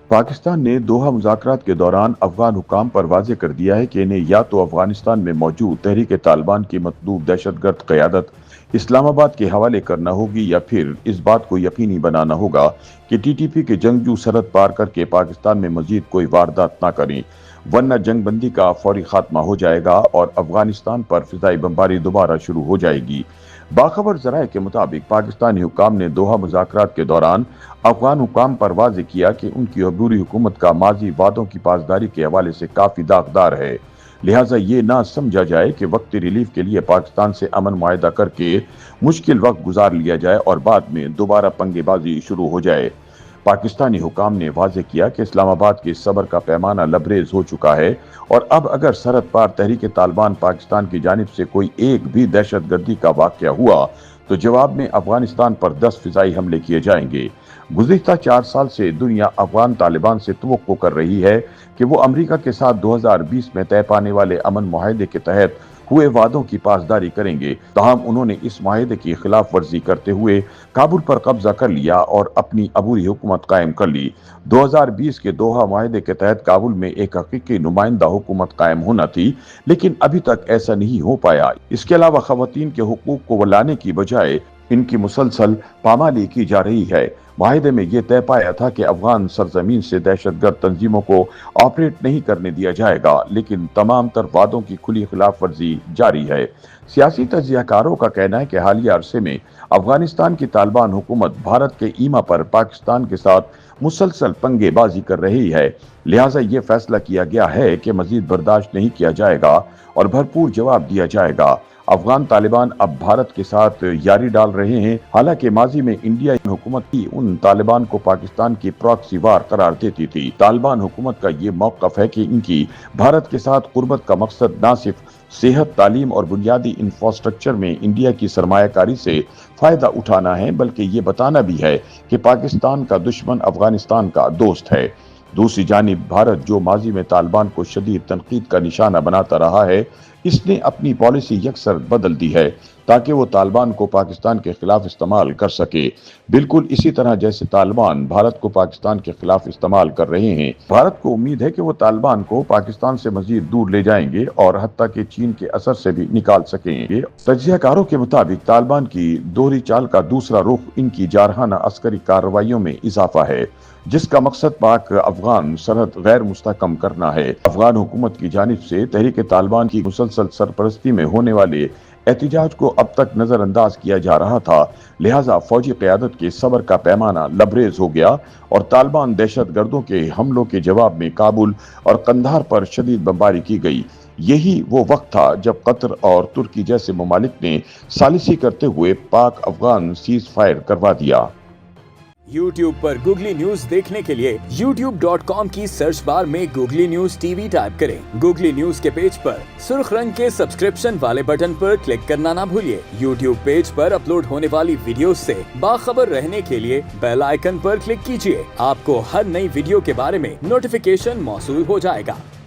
پاکستان نے دوحہ مذاکرات کے دوران افغان حکام پر واضح کر دیا ہے کہ انہیں یا تو افغانستان میں موجود تحریک طالبان کی مطلوب دہشت گرد قیادت اسلام آباد کے حوالے کرنا ہوگی یا پھر اس بات کو یقینی بنانا ہوگا کہ ٹی ٹی پی کے جنگجو سرحد پار کر کے پاکستان میں مزید کوئی واردات نہ کریں، ورنہ جنگ بندی کا فوری خاتمہ ہو جائے گا اور افغانستان پر فضائی بمباری دوبارہ شروع ہو جائے گی۔ باخبر ذرائع کے مطابق پاکستانی حکام نے دوحہ مذاکرات کے دوران افغان حکام پر واضح کیا کہ ان کی عبوری حکومت کا ماضی وعدوں کی پاسداری کے حوالے سے کافی داغدار ہے، لہٰذا یہ نہ سمجھا جائے کہ وقتی ریلیف کے لیے پاکستان سے امن معاہدہ کر کے مشکل وقت گزار لیا جائے اور بعد میں دوبارہ پنگے بازی شروع ہو جائے۔ پاکستانی حکام نے واضح کیا کہ اسلام آباد کے صبر کا پیمانہ لبریز ہو چکا ہے اور اب اگر سرحد پار تحریک طالبان پاکستان کی جانب سے کوئی ایک بھی دہشت گردی کا واقعہ ہوا تو جواب میں افغانستان پر 10 فضائی حملے کیے جائیں گے۔ گزشتہ 4 سال سے دنیا افغان طالبان سے توقع کر رہی ہے کہ وہ امریکہ کے ساتھ 2020 میں طے پانے والے امن معاہدے کے تحت ہوئے وعدوں کی پاسداری کریں گے، تاہم انہوں نے اس معاہدے کی خلاف ورزی کرتے ہوئے کابل پر قبضہ کر لیا اور اپنی عبوری حکومت قائم کر لی۔ 2020 کے دوحہ معاہدے کے تحت کابل میں ایک حقیقی نمائندہ حکومت قائم ہونا تھی، لیکن ابھی تک ایسا نہیں ہو پایا۔ اس کے علاوہ خواتین کے حقوق کو لانے کی بجائے ان کی مسلسل پامالی کی جا رہی ہے۔ معاہدے میں یہ طے پایا تھا کہ افغان سرزمین سے دہشت گرد تنظیموں کو آپریٹ نہیں کرنے دیا جائے گا، لیکن تمام تر وعدوں کی کھلی خلاف ورزی جاری ہے۔ سیاسی تجزیہ کاروں کا کہنا ہے کہ حالیہ عرصے میں افغانستان کی طالبان حکومت بھارت کے ایما پر پاکستان کے ساتھ مسلسل پنگے بازی کر رہی ہے، لہٰذا یہ فیصلہ کیا گیا ہے کہ مزید برداشت نہیں کیا جائے گا اور بھرپور جواب دیا جائے گا۔ افغان طالبان اب بھارت کے ساتھ یاری ڈال رہے ہیں، حالانکہ ماضی میں انڈیا حکومت ہی ان طالبان کو پاکستان کی پراکسی وار قرار دیتی تھی۔ طالبان حکومت کا یہ موقف ہے کہ ان کی بھارت کے ساتھ قربت کا مقصد نہ صرف صحت، تعلیم اور بنیادی انفراسٹرکچر میں انڈیا کی سرمایہ کاری سے فائدہ اٹھانا ہے، بلکہ یہ بتانا بھی ہے کہ پاکستان کا دشمن افغانستان کا دوست ہے۔ دوسری جانب بھارت، جو ماضی میں طالبان کو شدید تنقید کا نشانہ بناتا رہا ہے، اس نے اپنی پالیسی یکسر بدل دی ہے تاکہ وہ طالبان کو پاکستان کے خلاف استعمال کر سکے، بالکل اسی طرح جیسے طالبان بھارت کو پاکستان کے خلاف استعمال کر رہے ہیں۔ بھارت کو امید ہے کہ وہ طالبان کو پاکستان سے مزید دور لے جائیں گے اور حتیٰ کہ چین کے اثر سے بھی نکال سکیں گے۔ تجزیہ کاروں کے مطابق طالبان کی دوہری چال کا دوسرا رخ ان کی جارحانہ عسکری کارروائیوں میں اضافہ ہے، جس کا مقصد پاک افغان سرحد غیر مستحکم کرنا ہے۔ افغان حکومت کی جانب سے تحریک طالبان کی مسلسل سرپرستی میں ہونے والے احتجاج کو اب تک نظر انداز کیا جا رہا تھا، لہٰذا فوجی قیادت کے صبر کا پیمانہ لبریز ہو گیا اور طالبان دہشت گردوں کے حملوں کے جواب میں کابل اور قندھار پر شدید بمباری کی گئی۔ یہی وہ وقت تھا جب قطر اور ترکی جیسے ممالک نے ثالثی کرتے ہوئے پاک افغان سیز فائر کروا دیا۔ YouTube پر گوگلی نیوز دیکھنے کے لیے youtube.com کی سرچ بار میں googly news T V type کریں۔ گوگلی نیوز کے پیج پر سرخ رنگ کے سبسکرپشن والے بٹن پر کلک کرنا نہ بھولیے۔ YouTube پیج پر اپلوڈ ہونے والی ویڈیوز سے باخبر رہنے کے لیے بیل آئیکن پر کلک کیجیے۔ آپ کو ہر نئی ویڈیو کے بارے میں نوٹیفیکیشن موصول ہو جائے گا۔